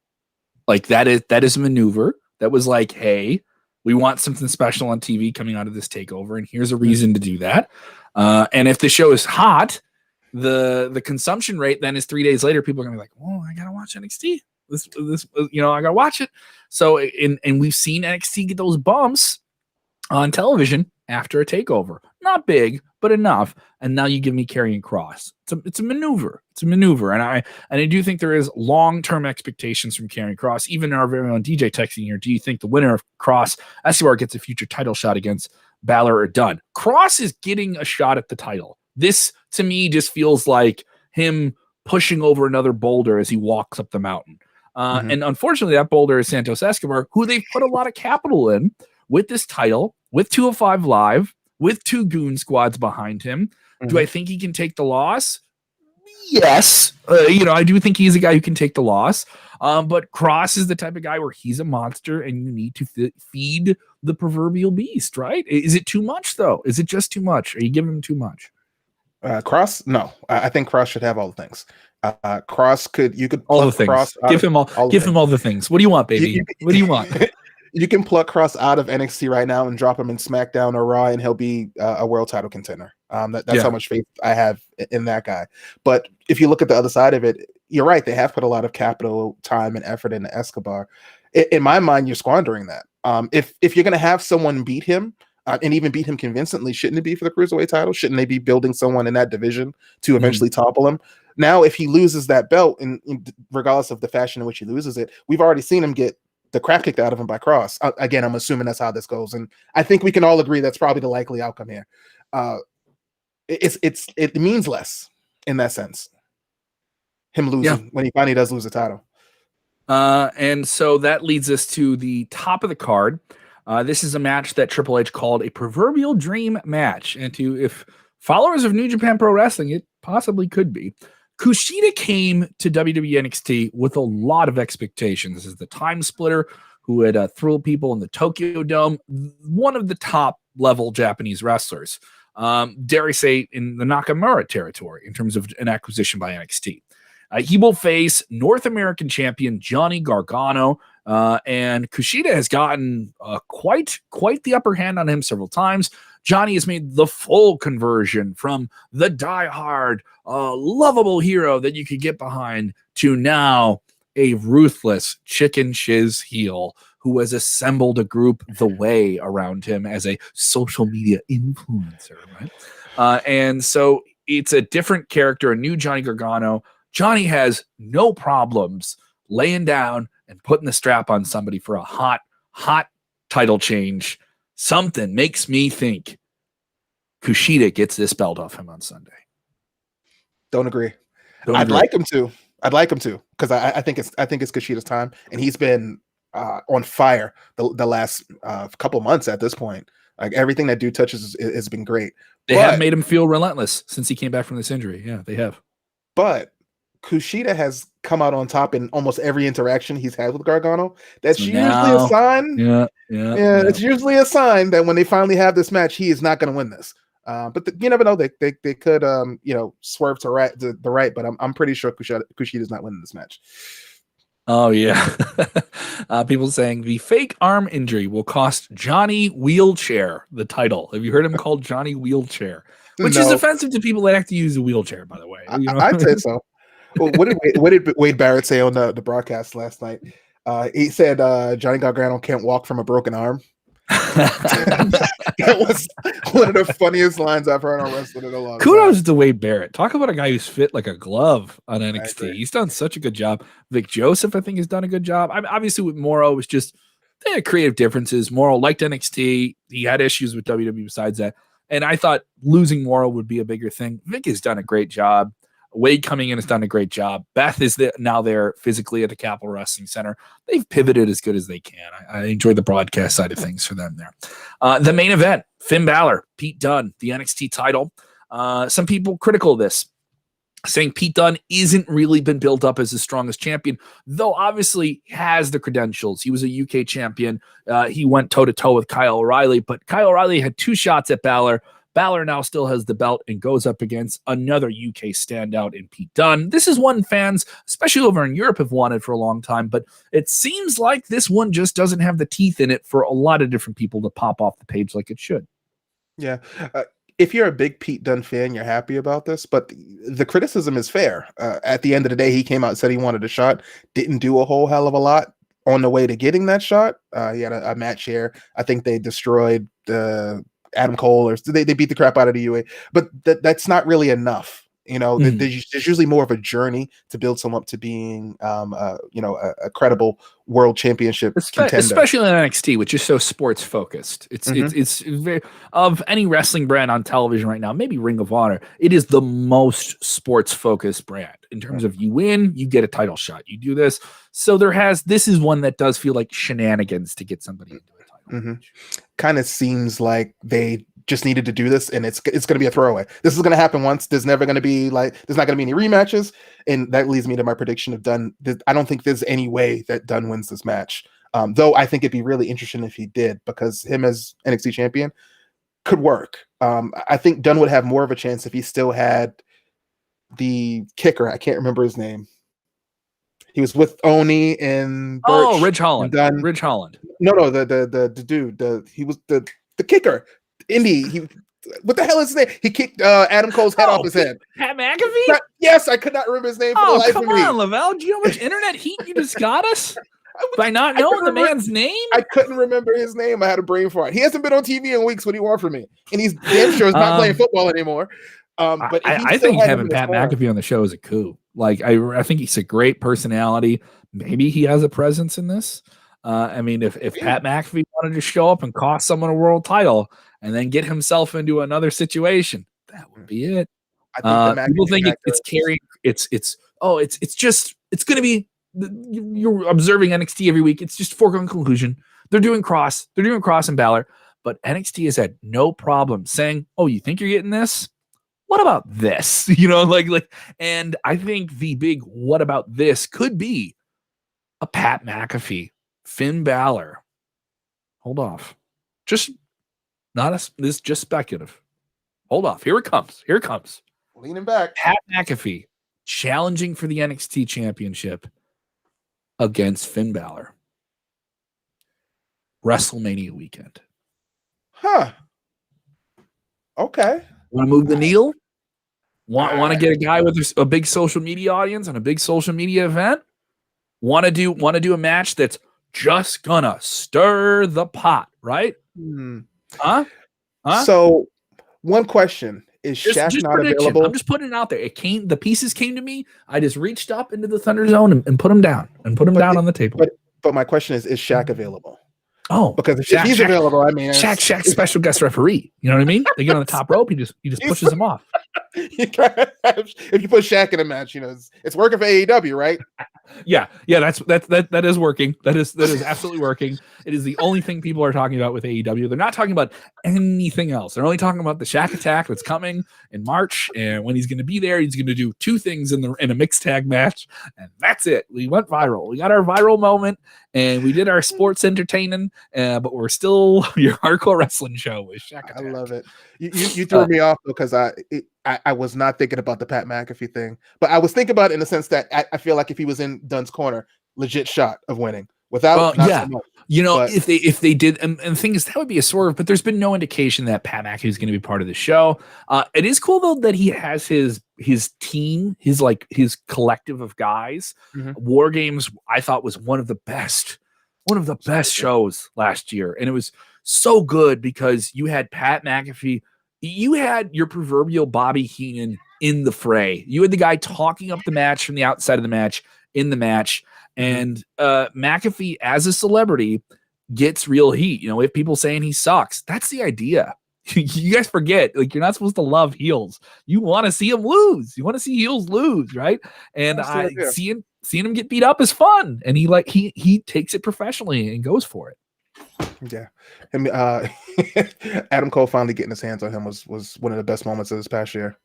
S1: Like that is a maneuver that was like, hey, we want something special on TV coming out of this takeover, and here's a reason to do that. And if the show is hot, the consumption rate then is 3 days later. People are gonna be like, oh, I gotta watch NXT. This I gotta watch it. So and we've seen NXT get those bumps on television after a takeover. Not big, but enough. And now you give me Karrion Kross. It's a maneuver. It's a maneuver. And I do think there is long-term expectations from Karrion Kross. Even our very own DJ texting here, do you think the winner of Kross Escobar gets a future title shot against Balor or Dunne? Kross is getting a shot at the title. This, to me, just feels like him pushing over another boulder as he walks up the mountain. And unfortunately, that boulder is Santos Escobar, who they've put a lot of capital in with this title, with 205 Live, with 2 goon squads behind him. Do I think he can take the loss? Yes. I do think he's a guy who can take the loss. But Kross is the type of guy where he's a monster and you need to feed the proverbial beast, right? Is it too much, though? Is it just too much? Are you giving him too much?
S2: Kross? No. I think Kross should have all the things. Kross could
S1: all the things. Give him all the things. What do you want, baby? What do you want?
S2: You can pluck Kross out of NXT right now and drop him in SmackDown or Raw, and he'll be a world title contender. That's how much faith I have in that guy. But if you look at the other side of it, you're right. They have put a lot of capital, time, and effort into Escobar. In my mind, you're squandering that. If you're going to have someone beat him, and even beat him convincingly, shouldn't it be for the Cruiserweight title? Shouldn't they be building someone in that division to eventually topple him? Now, if he loses that belt, and regardless of the fashion in which he loses it, we've already seen him get the crap kicked out of him by Kross. Again, I'm assuming that's how this goes, and I think we can all agree that's probably the likely outcome here. It means less in that sense. Him losing when he finally does lose the title.
S1: And so that leads us to the top of the card. This is a match that Triple H called a proverbial dream match, and if followers of New Japan Pro Wrestling, it possibly could be. Kushida came to WWE NXT with a lot of expectations. This is the time splitter who had thrilled people in the Tokyo Dome, one of the top level Japanese wrestlers. Dare I say in the Nakamura territory in terms of an acquisition by NXT. He will face North American champion Johnny Gargano, and Kushida has gotten quite the upper hand on him several times. Johnny has made the full conversion from the diehard, lovable hero that you could get behind to now a ruthless chicken shiz heel who has assembled a group the way around him as a social media influencer, right? And so it's a different character, a new Johnny Gargano. Johnny has no problems laying down and putting the strap on somebody for a hot title change. Something makes me think Kushida gets this belt off him on Sunday.
S2: Don't agree. I'd like him to because I think it's Kushida's time, and he's been on fire the last couple months at this point. Like everything that dude touches has been great.
S1: They have made him feel relentless since he came back from this injury. Yeah, they have.
S2: But Kushida has come out on top in almost every interaction he's had with Gargano. That's usually a sign. Yeah. It's usually a sign that when they finally have this match, he is not going to win this. But you never know. They could swerve to the right. But I'm pretty sure Kushida's not winning this match.
S1: Oh yeah. People saying the fake arm injury will cost Johnny Wheelchair the title. Have you heard him called Johnny Wheelchair? Which is offensive to people that have to use a wheelchair, by the way.
S2: I'd say so. Well, what did Wade Barrett say on the broadcast last night? He said Johnny Gargano can't walk from a broken arm. That was one of the funniest lines I've heard on wrestling in a long time.
S1: Kudos to Wade Barrett. Talk about a guy who's fit like a glove on NXT. He's done such a good job. Vic Joseph, I think, has done a good job. Obviously, with Morrow, it was just they had creative differences. Morrow liked NXT. He had issues with WWE besides that. And I thought losing Morrow would be a bigger thing. Vic has done a great job. Wade coming in has done a great job. Beth is now there physically at the Capitol Wrestling Center. They've pivoted as good as they can. I enjoy the broadcast side of things for them there. The main event, Finn Balor, Pete Dunne, the NXT title. Some people critical of this, saying Pete Dunne isn't really been built up as the strongest champion, though obviously has the credentials. He was a UK champion. He went toe-to-toe with Kyle O'Reilly, but Kyle O'Reilly had 2 shots at Balor. Balor now still has the belt and goes up against another UK standout in Pete Dunne. This is one fans, especially over in Europe, have wanted for a long time, but it seems like this one just doesn't have the teeth in it for a lot of different people to pop off the page like it should.
S2: Yeah. If you're a big Pete Dunne fan, you're happy about this, but the criticism is fair. At the end of the day, he came out and said he wanted a shot, didn't do a whole hell of a lot on the way to getting that shot. He had a match here. I think they destroyed Adam Cole, or they beat the crap out of the UA, but that's not really enough. There's usually more of a journey to build someone up to being, a credible world championship contender.
S1: Especially in NXT, which is so sports focused. It's very, of any wrestling brand on television right now, maybe Ring of Honor, it is the most sports focused brand in terms of you win, you get a title shot, you do this. So this is one that does feel like shenanigans to get somebody into a title.
S2: Kind of seems like they just needed to do this, and it's going to be a throwaway. This is going to happen once. There's never going to be there's not going to be any rematches, and that leads me to my prediction of Dunne. I don't think there's any way that Dunne wins this match. Though I think it'd be really interesting if he did, because him as NXT champion could work. I think Dunne would have more of a chance if he still had the kicker. I can't remember his name. He was with Oni and Birch.
S1: Ridge Holland. Ridge Holland.
S2: No, the dude. He was the kicker. Indy, what the hell is his name? He kicked Adam Cole's head off his head.
S1: Pat McAfee?
S2: Yes, I could not remember his name for the life of me.
S1: Come on, Lovell. Do you know how much internet heat you just got us? By not knowing the man's name?
S2: I couldn't remember his name. I had a brain fart. He hasn't been on TV in weeks. What do you want from me? And he's damn sure is not playing football anymore. But
S1: I think having Pat McAfee on the show is a coup. I think he's a great personality. Maybe he has a presence in this. If Pat McAfee wanted to show up and cost someone a world title and then get himself into another situation, that would be it. People think it's carrying. It's going to be. You're observing NXT every week. It's just foregone conclusion. They're doing Cross and Balor, but NXT has had no problem saying, "Oh, you think you're getting this? What about this?" And I think the big "what about this" could be a Pat McAfee, Finn Balor. Hold off. Just speculative. Hold off. Here it comes.
S2: Leaning back.
S1: Pat McAfee challenging for the NXT Championship against Finn Balor. WrestleMania weekend.
S2: Huh. Okay.
S1: Want to move the needle? Want to get a guy with a big social media audience on a big social media event? Want to do a match that's just gonna stir the pot, right? Huh?
S2: So, one question: is Shaq
S1: just
S2: not
S1: prediction.
S2: available?
S1: I'm just putting it out there. The pieces came to me. I just reached up into the Thunder Zone and put them down on the table.
S2: But my question is Shaq available?
S1: Oh,
S2: because if he's available,
S1: Shaq's special guest referee. You know what I mean? They get on the top rope. He just pushes him off.
S2: If you put Shaq in a match, it's working for AEW, right?
S1: Yeah, that is working. That is absolutely working. It is the only thing people are talking about with AEW. They're not talking about anything else. They're only talking about the Shaq attack that's coming in March, and when he's going to be there, he's going to do two things in a mixed tag match, and that's it. We went viral. We got our viral moment, and we did our sports entertaining, but we're still your hardcore wrestling show with Shaq attack.
S2: I love it. You threw me off because I was not thinking about the Pat McAfee thing, but I was thinking about it in the sense that I feel like if he was in Dunne's corner, legit shot of winning without. So much.
S1: If they did, and the thing is that would be a swerve, but there's been no indication that Pat McAfee is going to be part of the show. It is cool though that he has his team, his collective of guys. War Games, I thought, was one of the best shows last year, and it was so good because you had Pat McAfee. You had your proverbial Bobby Heenan in the fray. You had the guy talking up the match from the outside of the match in the match. And McAfee, as a celebrity, gets real heat. We have people saying he sucks. That's the idea. You guys forget, you're not supposed to love heels. You want to see them lose. You want to see heels lose, right? And seeing him get beat up is fun. And he takes it professionally and goes for it.
S2: Yeah, Adam Cole finally getting his hands on him was one of the best moments of this past year.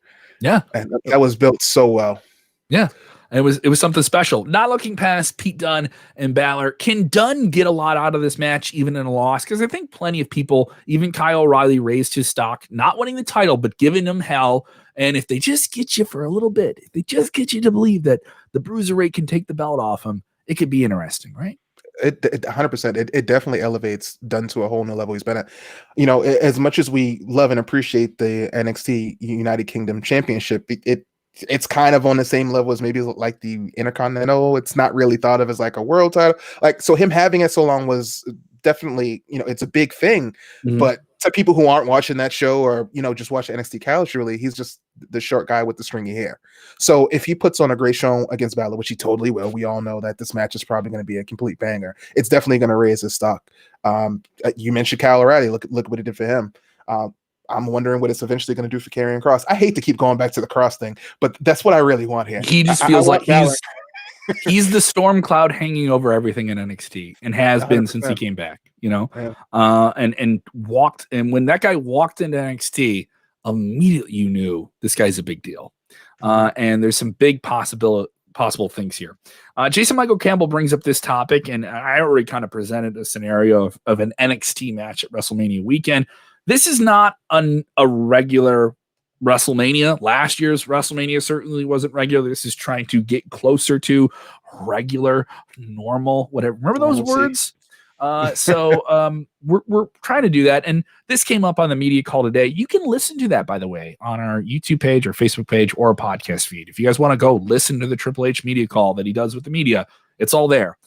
S1: Yeah,
S2: and that was built so well.
S1: Yeah, And it was something special. Not looking past Pete Dunne and Balor. Can Dunne get a lot out of this match, even in a loss? Because I think plenty of people, even Kyle O'Reilly, raised his stock, not winning the title, but giving him hell. And if they just get you for a little bit, if they just get you to believe that the Bruiserweight can take the belt off him, it could be interesting, right?
S2: It 100%. It definitely elevates Dunn to a whole new level. He's been at, as much as we love and appreciate the NXT United Kingdom Championship, it's kind of on the same level as maybe like the Intercontinental. It's not really thought of as like a world title. Like, so him having it so long was definitely, it's a big thing.
S1: Mhm.
S2: But to people who aren't watching that show or, just watch NXT casually, he's just the short guy with the stringy hair. So if he puts on a great show against Balor, which he totally will, we all know that this match is probably going to be a complete banger. It's definitely going to raise his stock. You mentioned Kyle O'Reilly. Look what it did for him. I'm wondering what it's eventually going to do for Karrion Kross. I hate to keep going back to the Kross thing, but that's what I really want here.
S1: He just feels like he's the storm cloud hanging over everything in NXT and has 100%. Been since he came back, Yeah. And when that guy walked into NXT, immediately you knew this guy's a big deal. And there's some big possible things here. Jason Michael Campbell brings up this topic, and I already kind of presented a scenario of an NXT match at WrestleMania weekend. This is not a regular WrestleMania. Last year's WrestleMania certainly wasn't regular. This is trying to get closer to regular, normal, whatever. Remember those words? So we're trying to do that. And this came up on the media call today. You can listen to that, by the way, on our YouTube page or Facebook page or a podcast feed. If you guys want to go listen to the Triple H media call that he does with the media, it's all there.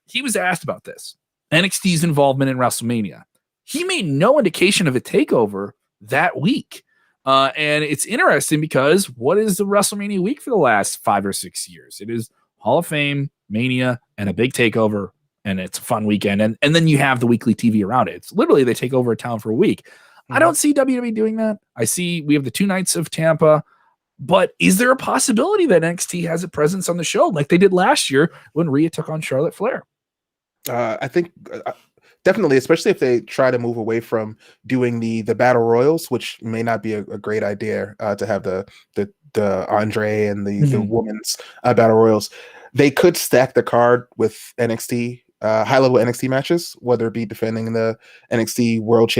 S1: He was asked about this. NXT's involvement in WrestleMania. He made no indication of a takeover that week. And it's interesting because what is the WrestleMania week for the last 5 or 6 years? It is Hall of Fame, Mania, and a big takeover. And it's a fun weekend. And then you have the weekly TV around it. It's literally they take over a town for a week. I don't see WWE doing that. I see we have the 2 nights of Tampa. But is there a possibility that NXT has a presence on the show like they did last year when Rhea took on Charlotte Flair?
S2: I think definitely, especially if they try to move away from doing the battle royals, which may not be a great idea to have the Andre and the women's battle royals. They could stack the card with NXT high-level NXT matches, whether it be defending the NXT World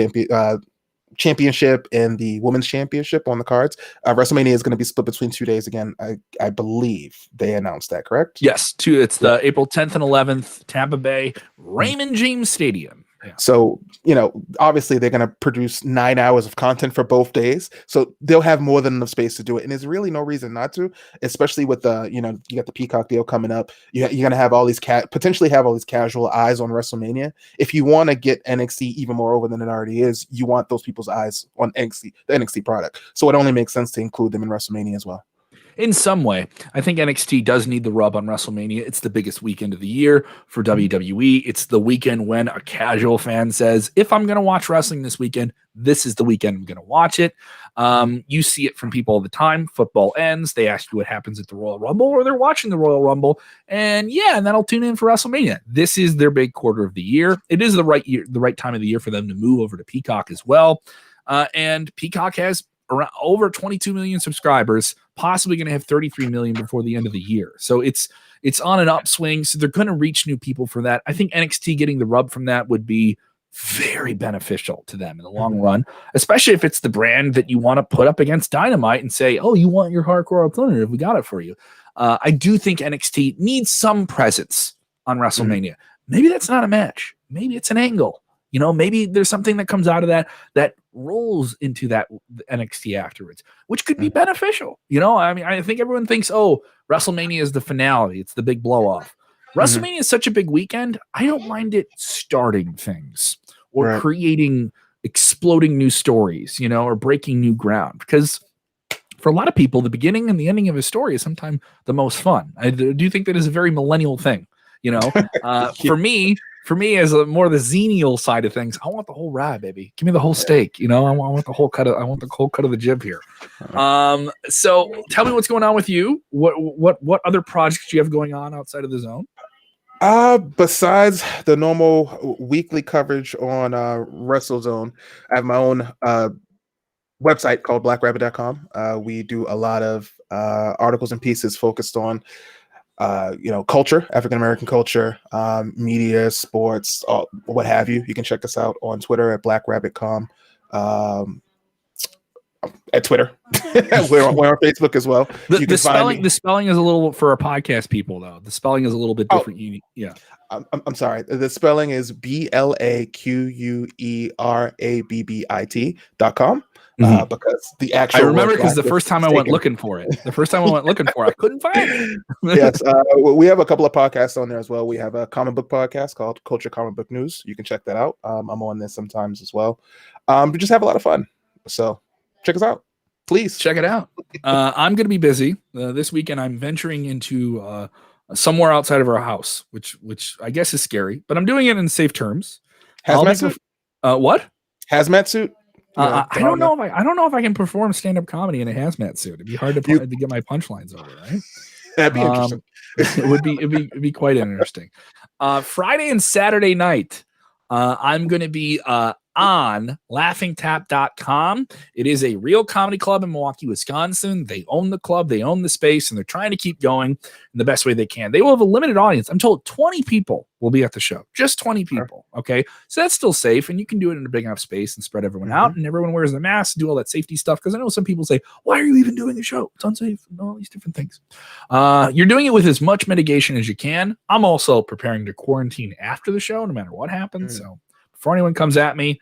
S2: Championship and the Women's Championship on the cards. WrestleMania is going to be split between 2 days again. I believe they announced that, correct?
S1: Yes, it's the April 10th and 11th, Tampa Bay, Raymond James Stadium. Yeah.
S2: So, obviously they're going to produce 9 hours of content for both days. So they'll have more than enough space to do it. And there's really no reason not to, especially with the, you got the Peacock deal coming up. You're going to have all these potentially have all these casual eyes on WrestleMania. If you want to get NXT even more over than it already is, you want those people's eyes on NXT, the NXT product. So it only makes sense to include them in WrestleMania as well.
S1: In some way, I think NXT does need the rub on WrestleMania. It's the biggest weekend of the year for WWE. It's the weekend when a casual fan says, if I'm going to watch wrestling this weekend, this is the weekend I'm going to watch it. You see it from people all the time. Football ends. They ask you what happens at the Royal Rumble, or they're watching the Royal Rumble. And that'll tune in for WrestleMania. This is their big quarter of the year. It is the right time of the year for them to move over to Peacock as well. And Peacock has around over 22 million subscribers, possibly going to have 33 million before the end of the year. So it's on an upswing. So they're going to reach new people for that. I think NXT getting the rub from that would be very beneficial to them in the long run, especially if it's the brand that you want to put up against Dynamite and say, oh, you want your hardcore alternative? We got it for you. I do think NXT needs some presence on WrestleMania. Maybe that's not a match. Maybe it's an angle. Maybe there's something that comes out of that rolls into that NXT afterwards, which could be beneficial. I think everyone thinks, oh, WrestleMania is the finale. It's the big blow off. WrestleMania is such a big weekend. I don't mind it starting things or creating exploding new stories, or breaking new ground, because for a lot of people, the beginning and the ending of a story is sometimes the most fun. I do think that is a very millennial thing. For me, as more the xenial side of things, I want the whole ride, baby. Give me the whole steak. I want the whole cut of the jib here. So tell me what's going on with you. What other projects do you have going on outside of the zone?
S2: Besides the normal weekly coverage on WrestleZone, I have my own website called blackrabbit.com. We do a lot of articles and pieces focused on culture, African American culture, media, sports, what have you. You can check us out on Twitter at BlackRabbitCom. At Twitter. we're on Facebook as well.
S1: The spelling is a little, for our podcast people though, the spelling is a little bit different. Yeah.
S2: I'm sorry. The spelling is BLAQUERABBIT.com. Because the actual
S1: I remember because the first time I went looking for it, I couldn't find it.
S2: Yes, we have a couple of podcasts on there as well. We have a comic book podcast called Culture Comic Book News. You can check that out. I'm on this sometimes as well. We just have a lot of fun. So check us out. Please
S1: check it out. I'm going to be busy this weekend. I'm venturing into somewhere outside of our house, which I guess is scary, but I'm doing it in safe terms.
S2: Hazmat suit?
S1: What?
S2: Hazmat suit?
S1: I don't know if I can perform stand-up comedy in a hazmat suit. It'd be hard to get my punchlines over, right?
S2: That'd be interesting.
S1: It'd be quite interesting. Friday and Saturday night, I'm going to be on laughingtap.com. It is a real comedy club in Milwaukee, Wisconsin. They own the club, they own the space, and they're trying to keep going in the best way they can. They will have a limited audience. I'm told 20 people will be at the show. Just 20 people. Okay. So that's still safe, and you can do it in a big enough space and spread everyone out, and everyone wears the mask, do all that safety stuff. Because I know some people say, why are you even doing a show? It's unsafe and all these different things. You're doing it with as much mitigation as you can. I'm also preparing to quarantine after the show, no matter what happens. So before anyone comes at me,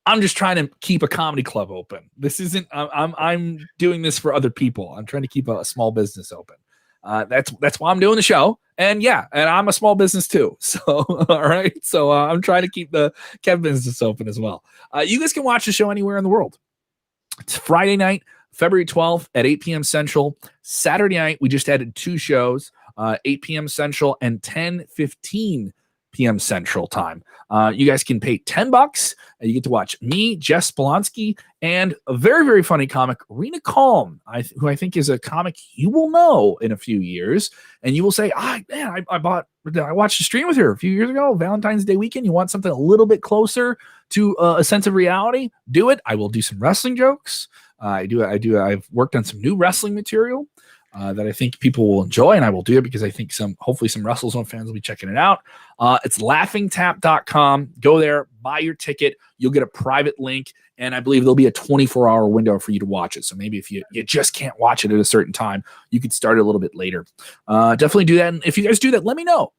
S1: I'm just trying to keep a comedy club open. This isn't, I'm doing this for other people. I'm trying to keep a small business open. That's why I'm doing the show. And I'm a small business too. So, all right. So I'm trying to keep the Kev business open as well. You guys can watch the show anywhere in the world. It's Friday night, February 12th at 8 p.m. Central. Saturday night, we just added 2 shows, 8 p.m. Central and 10:15 p.m. Central time. You guys can pay $10. You get to watch me, Jess Spolonsky, and a very, very funny comic, Rena Calm, who I think is a comic you will know in a few years. And you will say, I watched a stream with her a few years ago, Valentine's Day weekend. You want something a little bit closer to a sense of reality? Do it. I will do some wrestling jokes. I've worked on some new wrestling material that I think people will enjoy, and I will do it because I think hopefully some WrestleZone fans will be checking it out. It's laughingtap.com. Go there, buy your ticket. You'll get a private link, and I believe there'll be a 24-hour window for you to watch it. So maybe if you just can't watch it at a certain time, you could start a little bit later. Definitely do that. And if you guys do that, let me know.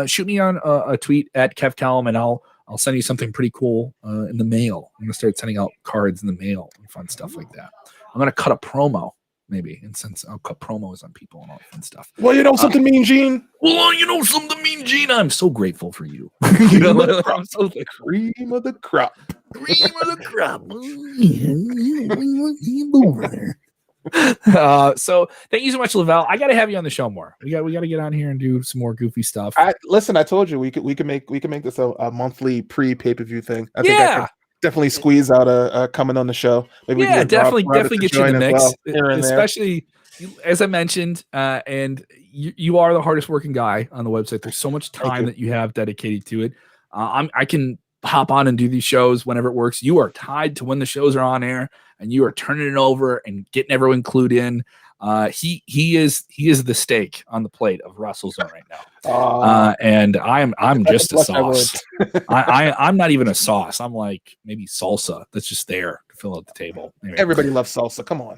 S1: Shoot me on a tweet at Kev Kellam, and I'll send you something pretty cool in the mail. I'm going to start sending out cards in the mail and fun stuff like that. I'm going to cut a promo. Maybe, and since I'll cut promos on people and all that fun stuff.
S2: Well, something, Mean Gene.
S1: Something, Mean Gene. I'm so grateful for you.
S2: I'm so cream of the crop.
S1: Cream of the crop. So thank you so much, Lovell. I got to have you on the show more. We got to get on here and do some more goofy stuff.
S2: Listen, I told you we can make this a monthly pay-per-view thing. I think I could definitely squeeze out a coming on the show. Maybe
S1: definitely get you in the mix, especially as I mentioned. And you are the hardest working guy on the website. There's so much time that you have dedicated to it. I can hop on and do these shows whenever it works. You are tied to when the shows are on air, and you are turning it over and getting everyone clued in. He is the steak on the plate of WrestleZone right now. And I'm just a sauce. I'm not even a sauce. I'm like maybe salsa that's just there to fill out the table. Anyway.
S2: Everybody loves salsa. Come on.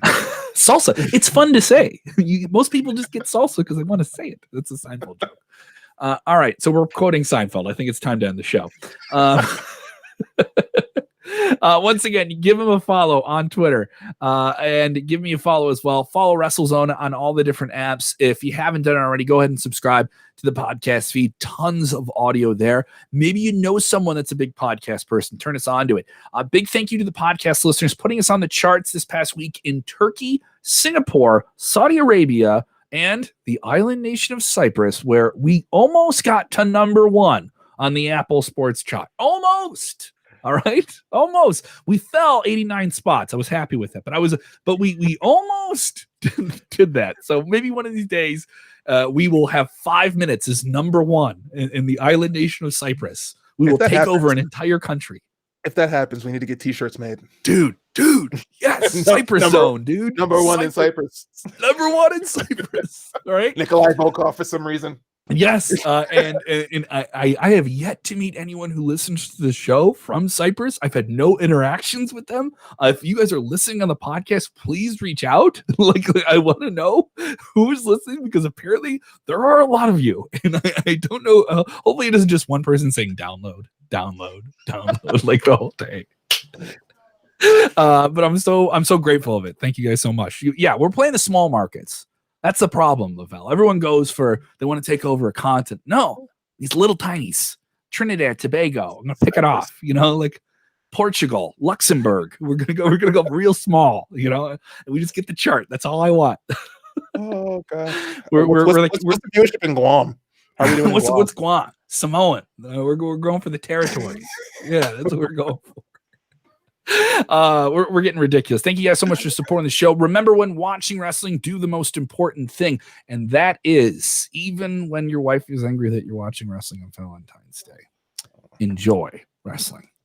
S1: Salsa. It's fun to say. Most people just get salsa because they want to say it. That's a Seinfeld joke. All right. So we're quoting Seinfeld. I think it's time to end the show. Once again, give him a follow on Twitter and give me a follow as well. Follow WrestleZone on all the different apps. If you haven't done it already, go ahead and subscribe to the podcast feed. Tons of audio there. Maybe you know someone that's a big podcast person. Turn us on to it. A big thank you to the podcast listeners putting us on the charts this past week in Turkey, Singapore, Saudi Arabia, and the island nation of Cyprus, where we almost got to number 1 on the Apple Sports chart. Almost. All right. Almost. We fell 89 spots. I was happy with that, but we almost did that. So maybe one of these days we will have 5 minutes as number 1 in the island nation of Cyprus. We will take over an entire country.
S2: If that happens, we need to get t-shirts made.
S1: Dude, dude. Yes, Cyprus Zone, dude.
S2: Number one in Cyprus.
S1: Number one in Cyprus. All right.
S2: Nikolai Volkov for some reason.
S1: Yes, and I have yet to meet anyone who listens to the show from Cyprus. I've had no interactions with them. If you guys are listening on the podcast, please reach out. like I want to know who's listening, because apparently there are a lot of you, and I don't know. Hopefully, it isn't just one person saying download like the whole day. But I'm so grateful of it. Thank you guys so much. We're playing the small markets. That's the problem, Lovell. Everyone goes for, they want to take over a continent. No, these little tinies, Trinidad, Tobago. I'm gonna pick it off, like Portugal, Luxembourg. We're gonna go real small, and we just get the chart. That's all I want.
S2: Oh god.
S1: What's
S2: the viewership in Guam? How are we doing?
S1: What's Guam? Samoan. We're going for the territories. Yeah, that's what we're going for. We're getting ridiculous. Thank you guys so much for supporting the show. Remember, when watching wrestling, do the most important thing, and that is, even when your wife is angry that you're watching wrestling on Valentine's Day, enjoy wrestling.